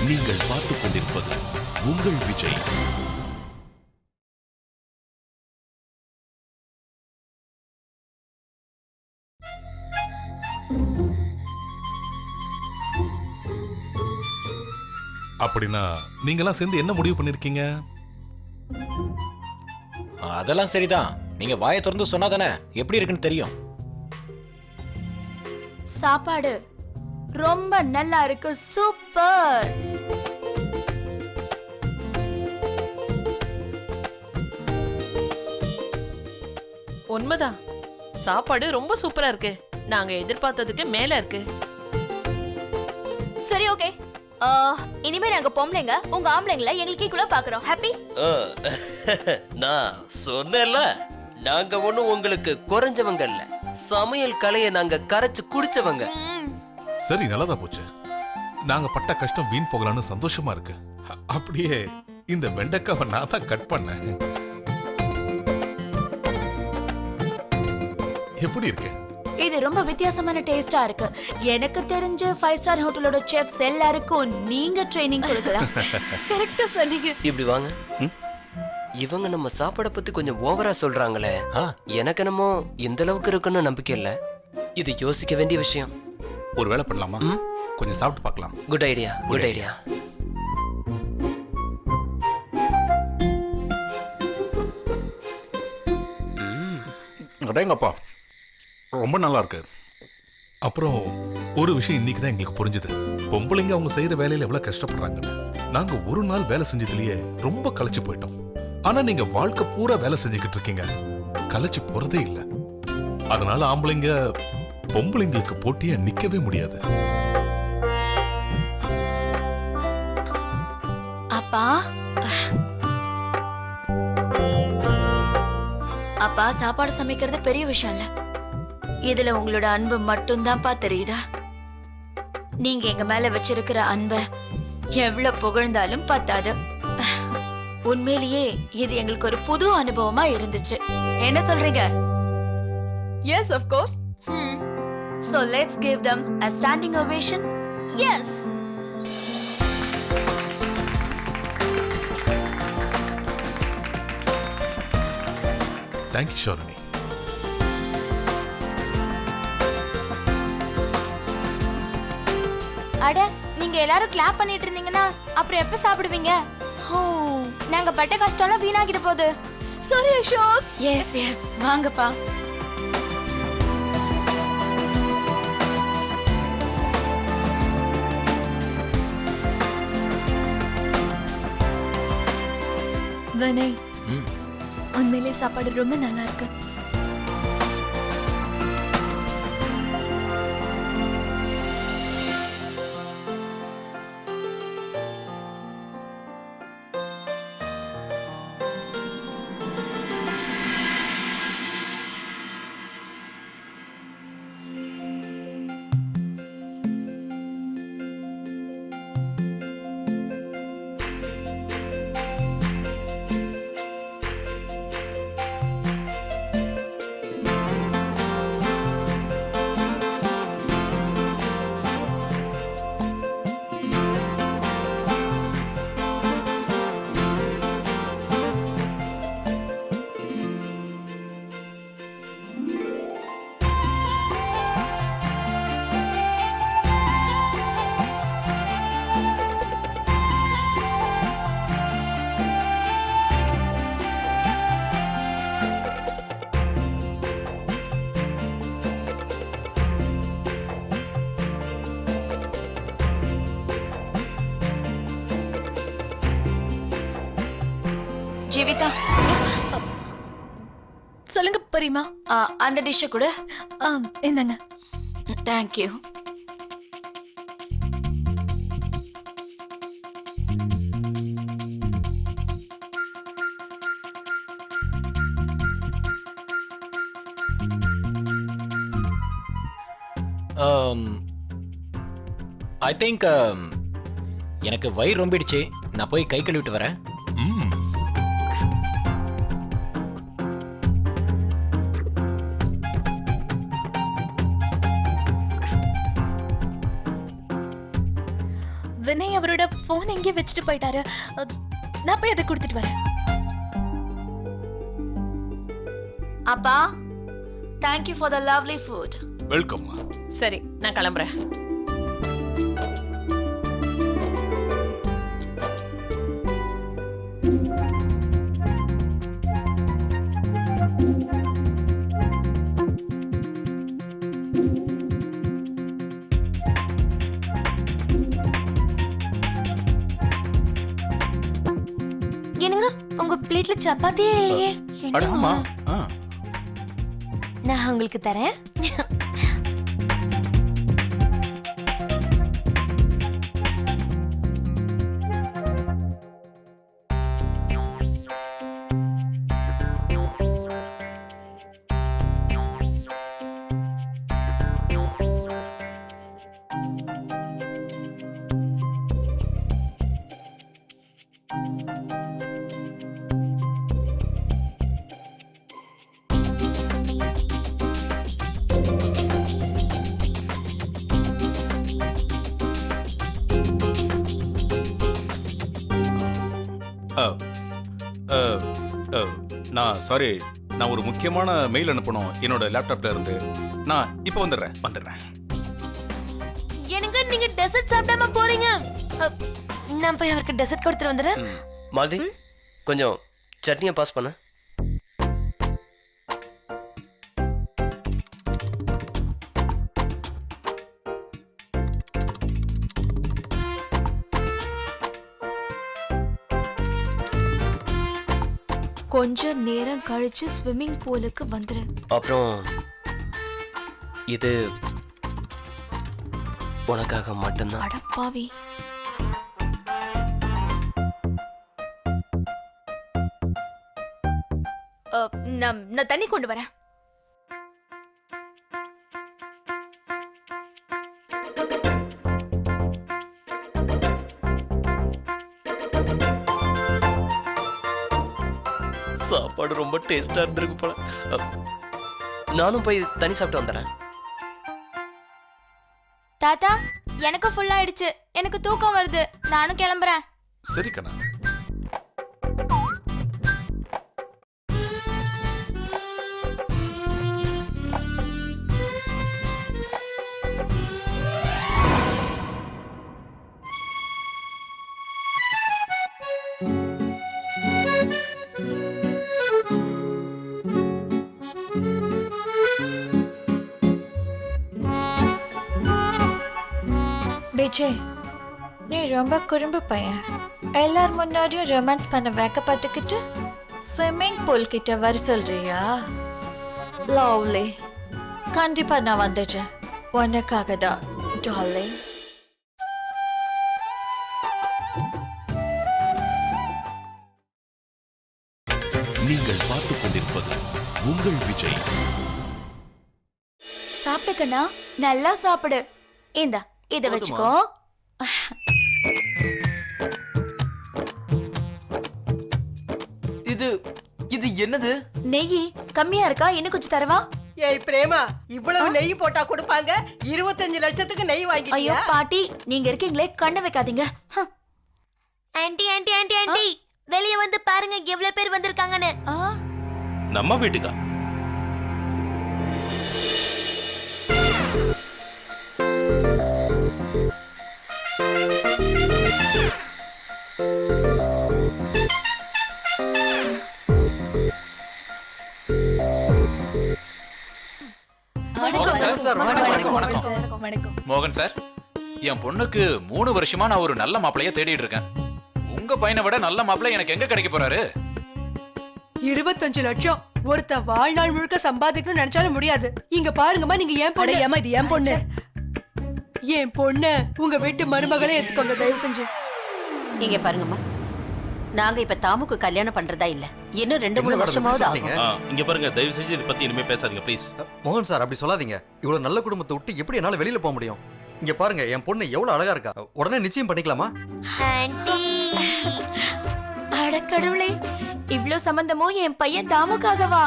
நீங்கள் பார்த்துக் கொண்டிருப்பது உங்கள் விஜய். அப்படின்னா நீங்கெல்லாம் சேர்ந்து என்ன முடிவு பண்ணிருக்கீங்க? அதெல்லாம் சரிதான். நீங்க வாயை திறந்து சொன்னாதானே எப்படி இருக்குன்னு தெரியும். சாப்பாடு ரொம்ப நல்லா இருக்கு. சூப்பர். உண்மைதான், சாப்பாடு ரொம்ப சூப்பரா இருக்கு. நாங்க எதிர்பார்த்ததுக்கு மேல இருக்கு. சரி, ஓகே. இனிமே நாங்க பொம்பளைங்க உங்க ஆம்பளைங்கள எங்களுக்கு ஈக்குவலா பாக்குறோம். ஹாப்பி? நான் சொன்னேன்ல, நாங்க ஒண்ணும் உங்களுக்கு குறைஞ்சவங்க இல்ல. சமையல் கலையை நாங்க கரைச்சு குடிச்சவங்க. சரி, நல்லதா போச்சு. நாங்க பட்ட கஷ்டம் வீண் போகலான்னு சந்தோஷமா இருக்கு. அப்படியே இந்த வெண்டைக்காவை நான் தான் கட் பண்ணேன். எப்படி இருக்கு? இது ரொம்ப வித்தியாசமான டேஸ்டா இருக்கு. எனக்கு தெரிஞ்ச 5 ஸ்டார் ஹோட்டலோட செஃப்ஸ் எல்லாருக்கும் நீங்க ட்ரைனிங் கொடுக்கலாம். கரெக்ட்டா சொன்னீங்க. இப்படி வாங்க. இவங்க நம்ம சாப்பாட பத்தி கொஞ்சம் ஓவரா சொல்றாங்களே. எனக்கு என்னமோ இந்த அளவுக்கு இருக்குன்னு நம்பிக்கை இல்ல. இது யோசிக்க வேண்டிய விஷயம். ஒரு வேலை பண்ணலாமா? கொஞ்சம் சாப்பிட்டு பார்க்கலாம். Good idea, good idea. அடேங்கப்பா, ரொம்ப நல்லா இருக்கு. அப்புறம் ஒரு விஷயம் இன்னைக்கு தான் எங்களுக்கு புரிஞ்சுது. பொம்பளைங்க அவங்க செய்யற வேலையில எவ்வளவு கஷ்டப்படுறாங்க. நாங்க ஒரு நாள் வேலை செஞ்சதுலயே ரொம்ப களைச்சு போயிட்டோம். ஆனா நீங்க வாழ்க்கை பூரா வேலை செஞ்சுக்கிட்டு இருக்கீங்க, களைச்சு போறதே இல்ல. அதனால ஆம்பளைங்க பொம்பளைங்களுக்கு போட்டியா நிக்கவே முடியாது. அப்பா, அப்பா சாப்பாடு சமைக்கிறது பெரிய விஷயம் இல்ல. இதுல உங்களோட அன்பு மட்டும்தான்ப்பா தெரியுதா? நீங்க எங்க மேல வச்சிருக்கிற அன்பை எவ்வளவு புகழ்ந்தாலும் பத்தாது. உண்மையிலேயே இது எங்களுக்கு ஒரு புது அனுபவமா இருந்துச்சு. என்ன சொல்றீங்க? Yes, of course. So let's give them a standing ovation. Yes. Thank you, Sharani. அட, நீங்க எல்லாரும் கிளாப் பண்ணிட்டு இருந்தீங்கன்னா அப்புறம் எப்ப சாப்பிடுவீங்க? நாங்க பட்ட கஷ்டம்லாம் வீணாகிட்டு போகுது. சாரி அசோக். எஸ் எஸ், வாங்கப்பா. வினய், உண்மையிலே சாப்பாடு ரொம்ப நல்லா இருக்கு. ஜீவிதா, சொல்லுங்க பெரியமா. அந்த டிஷ் கூட என்னங்க? Thank you. ஐ திங்க் எனக்கு வயிறு ரொம்பிடுச்சு. நான் போய் கை கழுவிட்டு வரேன். வினய் அவரோட போன் எங்கே வச்சுட்டு போயிட்டாரு. நான் போய் அதை கொடுத்துட்டு வரேன். அப்பா, thank you for the lovely food. Welcome. சரி, நான் கிளம்புறேன். என்னங்க, உங்க பிளேட்ல சப்பாத்தியே இல்லையே? அட ஆமா. நான் உங்களுக்கு தரேன். நான் சாரி, நான் ஒரு முக்கியமான மெயில் அனுப்பணும் என்னோட லேப்டாப்ல இருந்து. நான் இப்போ வந்துடுறேன். எனக்கு நீங்க டெசர்ட் சாப்பிடாம போறீங்க. நான் போய் அவருக்கு டெசர்ட் கொடுத்துட்டு வந்துடுறேன். மாலதி, கொஞ்சம் சட்னியை பாஸ் பண்ண. கொஞ்ச நேரம் கழிச்சு ஸ்விம்மிங் பூலுக்கு வந்துரு. அப்புறம் இது உனக்காக மட்டும்தான். அடப்பாவி. நான் தண்ணி கொண்டு வரேன். சாப்பாடு ரொம்ப டேஸ்டா இருந்திருக்கு போல. நானும் போய் தண்ணி சாப்பிட்டு வந்துடுறேன். தாத்தா, எனக்கு ஃபுல் ஆயிடுச்சு. எனக்கு தூக்கம் வருது. நானும் கிளம்புறேன். சரி கண்ணா. விஜய், நீ ரொம்ப குறும்பு பையன். எல்லார் முன்னாடியும் ரொமான்ஸ் பண்ண வைக்கப்பட்டுக்கிட்டு ஸ்விம்மிங் பூல் கிட்ட வர சொல்றியா? லவ்லி, கண்டிப்பா நான் வந்துடுறேன். உனக்காக தான் டார்லிங். நீங்கள் பார்த்துக் கொண்டிருப்பது உங்கள் விஜய். சாப்பிடுக்கண்ணா, நல்லா சாப்பிடு. இந்தா, இத வச்சுக்கோ. இது இது என்னது? நெய் கம்மியா இருக்கா? இன்னும் கொஞ்சம் தரவா? ஏய் பிரேமா, இவ்வளவு நெய் போட்டா கொடுப்பாங்க? 25 லட்சத்துக்கு நெய் ஐயோ வாங்கிட்டியா? பாட்டி, நீங்க இருக்கீங்களே, கண்ணை வைக்காதீங்க. ஆன்ட்டி ஆன்ட்டி ஆன்ட்டி ஆன்ட்டி, வெளிய வந்து பாருங்க எவ்வளவு பேர் வந்திருக்காங்கன்னு. நம்ம வீட்டுக்கா? மோகன் சார், என் பொண்ணுக்கு 3 வருஷமா நான் ஒரு நல்ல மாப்பிளைய தேடிட்டு இருக்கேன். உங்க பையனை விட நல்ல மாப்பிள்ளை எனக்கு எங்க கிடைக்க போறாரு? 25 லட்சம் ஒருத்த வாழ்நாள் முழுக்க சம்பாதிக்கணும்னு நினைச்சாலும் முடியாது. இங்க பாருங்கம்மா, நீங்க ஏன் பொண்ணு? ஏமா இது ஏன் பொண்ணு? என் பொண்ணு உங்க வீட்டு மருமகளே ஏத்துக்கோங்க தயவு செஞ்சு. இங்க பாருங்கம்மா, நாங்க இப்ப தாமுக்கு கல்யாணம் பண்றதா இல்ல. இன்னும் 2-3 வருஷமாவது ஆகும். இங்க பாருங்க, தயவு செஞ்சு இத பத்தி இனிமே பேசாதீங்க ப்ளீஸ். மோகன் சார், அப்படி சொல்லாதீங்க. இவ்வளவு நல்ல குடும்பத்தை விட்டு எப்படி என்னால வெளியில போக முடியும்? இங்க பாருங்க, என் பொண்ணு எவ்வளவு அழகா இருக்கா. உடனே நிச்சயம் பண்ணிக்கலாமா? ஆன்ட்டி, அடக்கடவுளே, இவ்ளோ சம்பந்தமோ என் பையன் தாமுக்காகவா?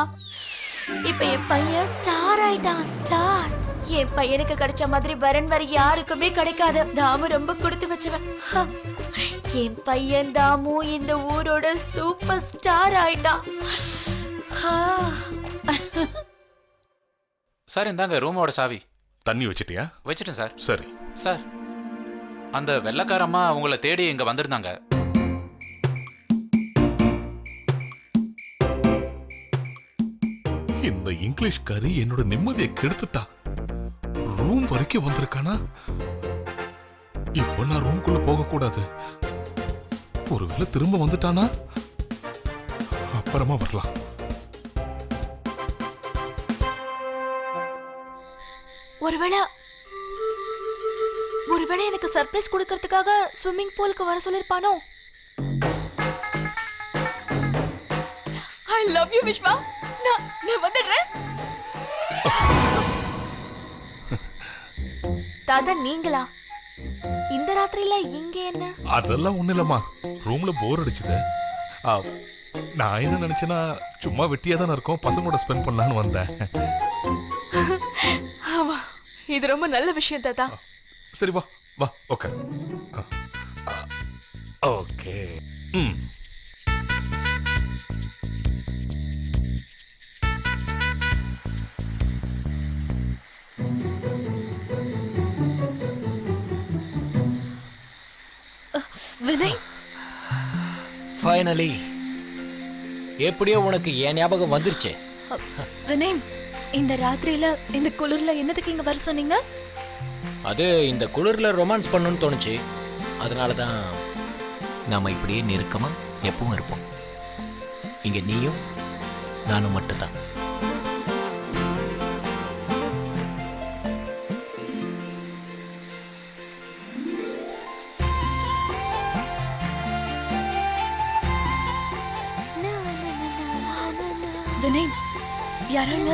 இப்ப என் பையன் ஸ்டார் ஆயிட்டான். ஸ்டார். என் பையனுக்கு கிடைச்ச மாதிரி வரன் வேற யாருக்குமே கிடைக்காது. தாமு ரொம்ப கொடுத்து வச்சவன். ஹ, என் பையன் தாமு இந்த ஊரோட சூப்பர் ஸ்டார் ஆயிட்டான். ஹா. சார் இந்தாங்க ரூமோட சாவி. தண்ணி வச்சிட்டியா? வச்சிட்டேன் சார். சரி. சார் அந்த வெள்ளைக்காரம்மா உங்களை தேடி இங்க வந்திருந்தாங்க. இந்த இங்கிலீஷ் கறி என்னோட நிம்மதியை கெடுத்துட்டா. ரூம் வரைக்கும் வந்திருக்கானா? இப்ப நான் ரூம்குள்ள போக கூடாது. ஒருவேளை திரும்ப வந்துட்டானா? அப்புறமா வரலாம். ஒருவேளை எனக்கு சர்ப்ரைஸ் கொடுக்கறதுக்காக ஸ்விம்மிங் பூலுக்கு வர சொல்லிருப்பானோ? I love you Vishwa. நான் வந்துடுறேன். தாத்தா நீங்களா? இந்த ராத்திரியில இங்க என்ன? அதெல்லாம் ஒண்ணு இல்லம்மா, ரூம்ல போர் அடிச்சுது. நான் என்ன நினைச்சேன்னா சும்மா வெட்டியா தானே இருக்கோம், பசங்களோட ஸ்பெண்ட் பண்ணலான்னு வந்தேன். ஆமா, இது ரொம்ப நல்ல விஷயம் தாத்தா. சரி வா வா ஓகே. ஓகே. வினய், ஃபைனலி எப்படியோ உனக்கு என் ஞாபகம் வந்துருச்சு. வினய், இந்த ராத்திரியில இந்த குளிர்ல என்னதுக்கு இங்க வர சொன்னீங்க? அது இந்த குளிர்ல ரொமான்ஸ் பண்ணணும்னு தோணுச்சு. அதனால தான் நாம இப்படியே நெருக்கமா எப்பவும் இருப்போம். இங்க நீயும் நானும் மட்டும்தான். வினய், யாராங்க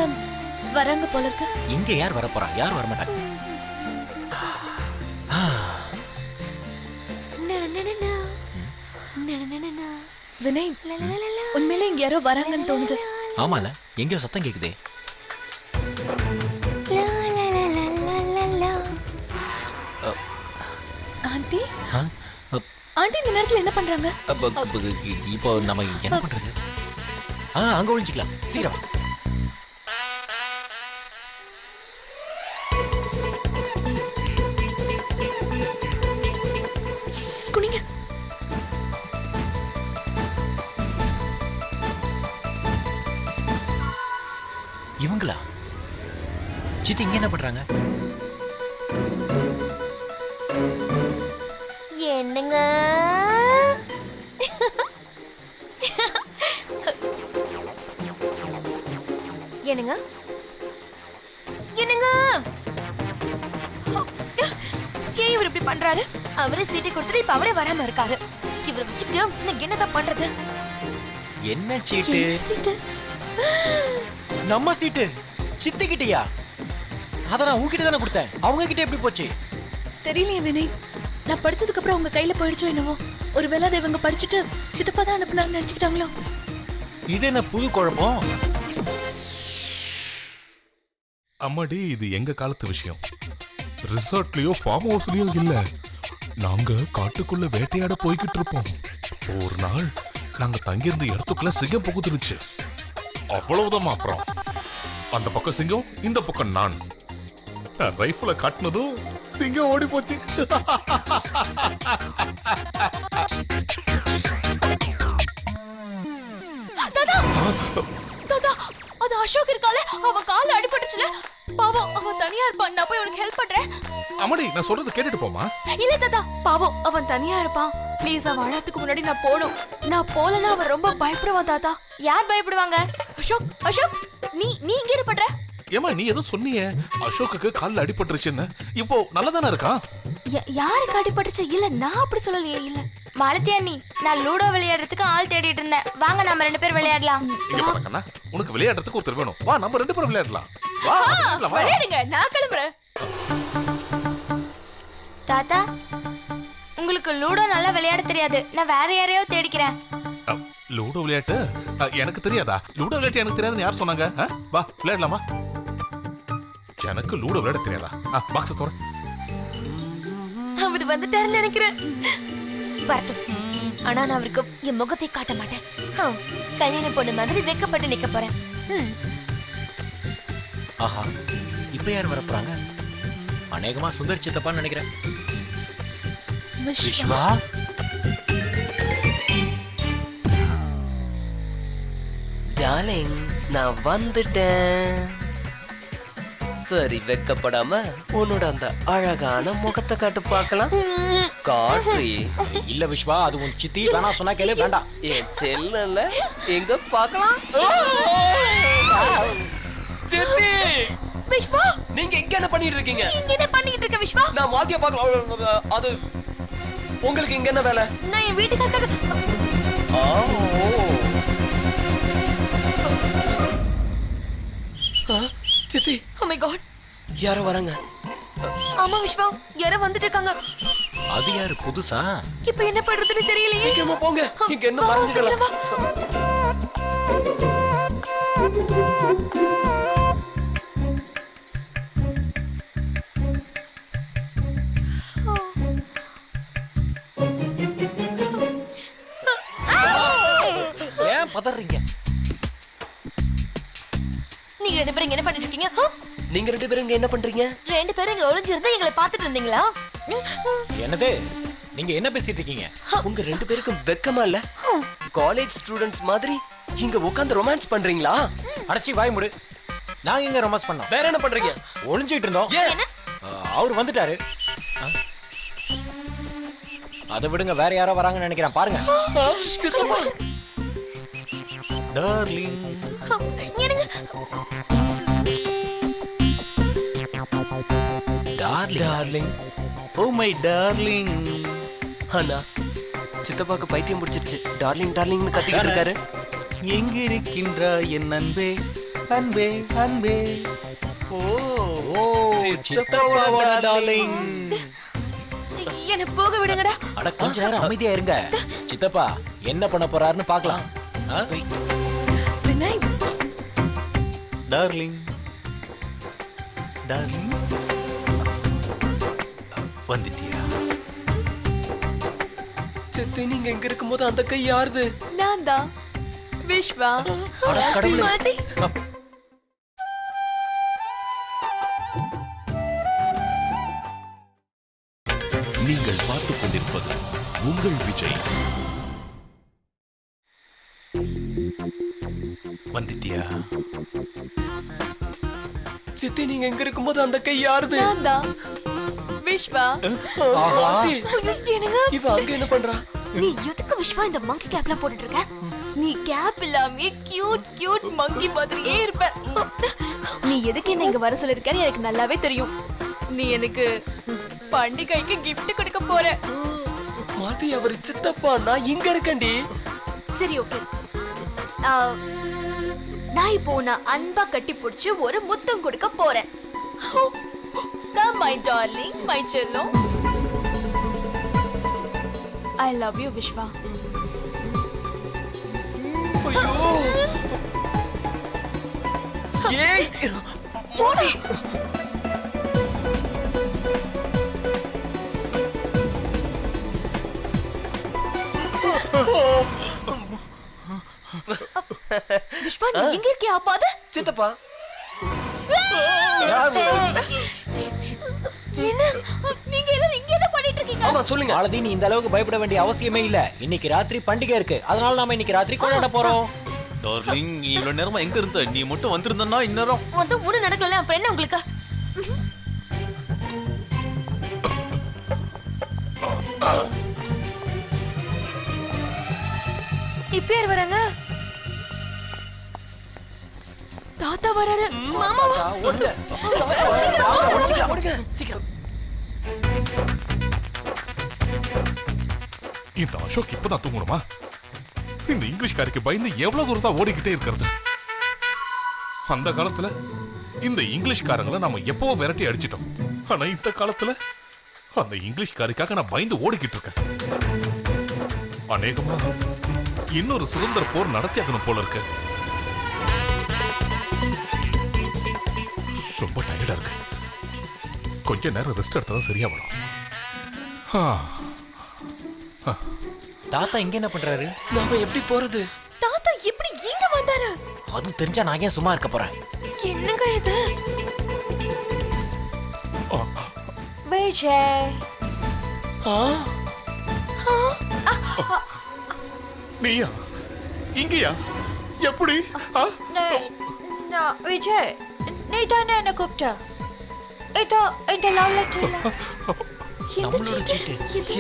வராங்க போல இருக்கு. இங்க யார் வரப்போறா? யார் வரமாட்டாங்க. வினய், உண்மையிலே இங்க யாரோ வராங்கன்னு தோணுது. ஆமால, எங்கேயோ சத்தம் கேக்குதே. ஆண்டி, ஆண்டி இந்த நேரத்துல என்ன பண்றாங்க? இப்போ நம்ம என்ன பண்றது? அங்க ஒழிஞ்சிக்கலாம். சீக்கிரம் குனிங்க. இவங்களா? சித்தி இங்க என்ன பண்றாங்க? என்னங்க என்னங்க என்னங்க ஏன் இவர் இப்படி பண்றாரு? அவரே சீட்டை கொடுத்துட்டு இப்ப அவரே வராம இருக்காரு. இவரை வச்சுக்கிட்டு நான் என்னதான் பண்றது? என்ன சீட்டு? சீட்டு நம்ம சீட்டு. சித்தி கிட்டயா? அத நான் உன்கிட்ட தானே கொடுத்தேன். அவங்க கிட்ட எப்படி போச்சு? தெரியலையே வினய். நான் படிச்சதுக்கு அப்புறம் உங்க கையில போயிடுச்சோ என்னவோ. ஒருவேளை அதை இவங்க படிச்சுட்டு சித்தப்பா தான் அனுப்புனான்னு நினைச்சுக்கிட்டாங்களோ. இது என்ன புது குழப்பம்? அம்மாடி, இது எங்க காலத்து விஷயம். ரிசார்ட்லயோ ஃபார்ம் ஹவுஸ்லயோ இல்ல, நாங்க காட்டுக்குள்ள வேட்டையாட போய்கிட்டு இருப்போம். ஒரு நாள் நாங்க தங்கியிருந்த இடத்துக்குள்ள சிங்கம் புகுந்துருச்சு. அவ்வளவுதான். அப்புறம் அந்த பக்கம் சிங்கம், இந்த பக்கம் நான். ரைஃபிள காட்டினதும் சிங்கம் ஓடி போச்சு. தாத்தா, தாத்தா, அது அசோக் இருக்கால, அவன் கால்ல அடிபட்டுச்சுல. பாவம், அவன் தனியா இருப்பான். நான் போய் அவனுக்கு ஹெல்ப் பண்றேன். அம்மாடி, நான் சொல்றது கேட்டுட்டு போமா. இல்ல தாத்தா, பாவம், அவன் தனியா இருப்பான். ப்ளீஸ், அவன் அழறதுக்கு முன்னாடி நான் போடும். நான் போலனா அவன் ரொம்ப பயப்படுவான் தாத்தா. யார் பயப்படுவாங்க? அசோக், அசோக், நீ இங்க என்ன பண்ற? ஏமா, நீ ஏதோ சொன்னியே அசோக்குக்கு கால்ல அடிபட்டுருச்சுன்னு. இப்போ நல்லதானே இருக்கான்? யாருக்கு அடிபட்டுச்சு? இல்ல, நான் அப்படி சொல்லலையே. இல்ல மாலதி அண்ணி, நான் லூடோ விளையாடுறதுக்கு ஆள் தேடிட்டு இருந்தேன். வாங்க நம்ம 2 பேர் விளையாடலாம். இங்க பாருங்கண்ணா, உனக்கு விளையாடுறதுக்கு ஒருத்தர் வேணும். வா, நம்ம 2 பேரும் விளையாடலாம். வா, வா. விளையாடுங்க, நான் கிளம்புறேன். தாத்தா, உங்களுக்கு லூடோ நல்லா விளையாட தெரியாது. நான் வேற யாரையோ தேடிக்கிறேன். லூடோ விளையாட்டு எனக்கு தெரியாதா? லூடோ விளையாட்டு எனக்கு தெரியாதுன்னு யார் சொன்னாங்க? வா விளையாடலாமா? எனக்கு லூடோ விளையாட தெரியாதா? பாக்ஸ் தோற. அவர் வந்துட்டாருன்னு நினைக்கிறேன். வரட்டும். ஆனா நான் அவருக்கு என் முகத்தை காட்ட மாட்டேன். கல்யாண பொண்ணு மாதிரி வெக்கப்பட்டு நிக்க போறேன். ஆஹா, இப்ப யார் வரப்போறாங்க? அநேகமா சுந்தர் சித்தப்பான்னு நினைக்கிறேன். விஸ்வா, டார்லிங், நான் வந்துட்டேன். சரி, வெக்கப்படாம உன்னோட அந்த அழகான முகத்தை காட்டு பார்க்கலாம். காட்ரி. இல்ல விஸ்வா, அது உன் சித்தி வேணா சொன்னா கேளு. வேண்டாம். என் செல்லல, எங்க பார்க்கலாம்? சித்தி, விஸ்வா, நீங்க இங்க என்ன பண்ணிட்டு இருக்கீங்க? இங்க என்ன பண்ணிட்டு இருக்க விஸ்வா? நான் மாத்தியா பார்க்கலாம். அது உங்களுக்கு இங்க என்ன வேலை? நான் என் வீட்டுக்காரங்க. சித்தி, Oh my god. யாரோ வராங்க. ஆமா விஸ்வா, யாரோ வந்துட்டு இருக்காங்க. அது யாரு புதுசா? இப்போ என்ன பண்றதுன்னு தெரியலையே. சீக்கிரமா போங்க, இங்க என்ன மறைஞ்சிக்கலாம். ஏன் பதறீங்க? நீங்க ரெண்டு பேரும் இங்க என்ன பண்ணிட்டு இருக்கீங்க? நீங்க ரெண்டு பேரும் இங்க என்ன பண்றீங்க? ரெண்டு பேரும் இங்க ஒளிஞ்சிருந்து எங்களை பார்த்துட்டு இருந்தீங்களா? என்னது? நீங்க என்ன பேசிட்டு இருக்கீங்க? உங்க ரெண்டு பேருக்கும் வெக்கமா இல்ல? காலேஜ் ஸ்டூடண்ட்ஸ் மாதிரி இங்க உட்கார்ந்து ரொமான்ஸ் பண்றீங்களா? அடச்சி வாய் மூடு. நாங்க எங்க ரொமான்ஸ் பண்ணோம்? வேற என்ன பண்றீங்க? ஒளிஞ்சிட்டு இருந்தோம். என்ன? அவர் வந்துட்டாரு. அதை விடுங்க, வேற யாரோ வராங்கன்னு நினைக்கிறேன். பாருங்க. டார்லிங், எனக்கு டார்லிங். Oh my darling. அண்ணா, சித்தப்பாக்கு பைத்தியம் பிடிச்சிருச்சு. டார்லிங் டார்லிங்னு கத்திக்கிட்டு இருக்காரு. எங்க இருக்கின்றாய் என் அன்பே, அன்பே, அன்பே. ஓ, சித்தப்பாவோட டார்லிங். என்ன போக விடுங்கடா. அட கொஞ்ச நேரம் அமைதியா இருங்க. சித்தப்பா என்ன பண்ண போறாருன்னு பார்க்கலாம். வினய், டார்லிங், டார்லிங், வந்துட்டியா? சித்தி, நீங்க எங்க இருக்கும்போது அந்த கை யாருது? நான் தான் விஸ்வா. அட கடவுளே. மாதி. நீங்கள் பார்த்துக் கொண்டிருப்பது உங்கள் விஜய். வந்துட்டியா? சித்தி, நீங்க எங்க இருக்கும்போது அந்த கை யாருது? நான் தான் விஸ்வா. ஆத்தி, என்னங்க? இவ அங்க என்ன பண்றா? நீ எதுக்கு விஸ்வா இந்த மங்கி கேப்லாம் போட்டுட்டு இருக்க? நீ கேப் இல்லாம கியூட் கியூட் மங்கி மாதிரியே இருப்ப. நீ எதுக்கு என்ன இங்க வர சொல்லிருக்கன்னு எனக்கு நல்லாவே தெரியும். நீ எனக்கு பண்டிகைக்கு gift கொடுக்க போற. மாத்தி, அவர் சித்தப்பா, நான் இங்க இருக்கேன்டி. சரி, ஓகே. நான் இப்போ நான் அன்பா கட்டி பிடிச்சு ஒரு முத்தம் கொடுக்க போறேன். நான் மை டார்லிங், மை செல்லம். I love you Vishwa. ஐயோ, ஏய், போடி. விஸ்வா, நீ எங்க இருக்கியா? பாது சித்தப்பா. என்ன? நீங்க எல்லாரும் இங்க என்ன பண்ணிட்டு இருக்கீங்க? ஆமா, சொல்லுங்க. மாலதி, நீ இந்த அளவுக்கு பயப்பட வேண்டிய அவசியமே இல்ல. இன்னைக்கு ராத்திரி பண்டிகை இருக்கு. அதனால நாம இன்னைக்கு ராத்திரி கொண்டாட போறோம். டார்லிங், நீ இவ்வளவு நேரமா எங்க இருந்த? நீ மட்டும் வந்திருந்தா இந்நேரம். வந்து ஒண்ணு நடக்கல. அப்புறம் என்ன உங்களுக்கு? இப்ப யார் வராங்க? தாத்தா வராரு. மாமாவா? ஓடுங்க. ஓடுங்க, சீக்கிரம். இந்த அசோக் இப்பதான் தூங்கணுமா? இந்த இங்கிலீஷ்காரிக்கு பயந்து எவ்வளவு தூரம் தான் ஓடிக்கிட்டே இருக்கிறது? அந்த காலத்துல இந்த இங்கிலீஷ்காரங்களை நாம எப்பவோ விரட்டி அடிச்சிட்டோம். ஆனா இந்த காலத்துல அந்த இங்கிலீஷ்காரிக்காக நான் பயந்து ஓடிக்கிட்டு இருக்கேன். அநேகமா இன்னொரு சுதந்திர போர் நடத்தியாகணும் போல இருக்கு. ரொம்ப டயர்டா இருக்கு. கொஞ்ச நேரம் ரெஸ்ட் எடுத்தா தான் சரியா வரும். ஆ, தாத்தா இங்க என்ன பண்றாரு? நாம எப்படி போறது? தாத்தா எப்படி இங்க வந்தாரு? அது தெரிஞ்சா நான் ஏன் சும்மா இருக்க போறேன்? என்னங்க இது? விஜய் நீயா இங்கயா? எப்படி? விஜய் நீ தானே என்ன கூப்பிட்ட? இதோ இந்த லவ் லெட்டர்ல. நம்மளோட சீட்டு.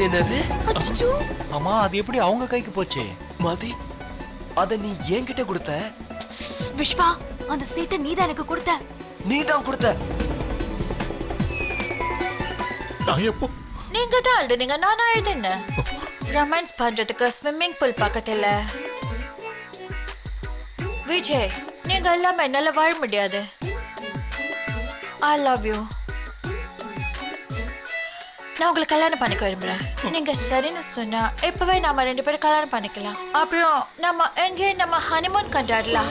என்னது? அச்சோ, ஆமா, அது எப்படி அவங்க கைக்கு போச்சு? மதி, அத நீ என்கிட்ட கொடுத்த? விஸ்வா, அந்த சீட்டை நீதான் எனக்கு கொடுத்த. நீதான் கொடுத்த. நான் எப்போ? நீங்க தான் எழுதுனீங்க, நானா எழுதுனேன். ரொமான்ஸ் பண்றதுக்கு ஸ்விம்மிங் பூல் பக்கத்துல. விஜய், நீங்க இல்லாம என்னால வாழ முடியாது. ஐ லவ் யூ. நான் உங்களை கல்யாணம் பண்ணிக்க விரும்புறேன். நீங்க சரின்னு சொன்னா இப்பவே நாம 2 பேரும் கல்யாணம் பண்ணிக்கலாம். அப்புறம் நம்ம எங்கே நம்ம ஹனிமூன் கொண்டாடலாம்.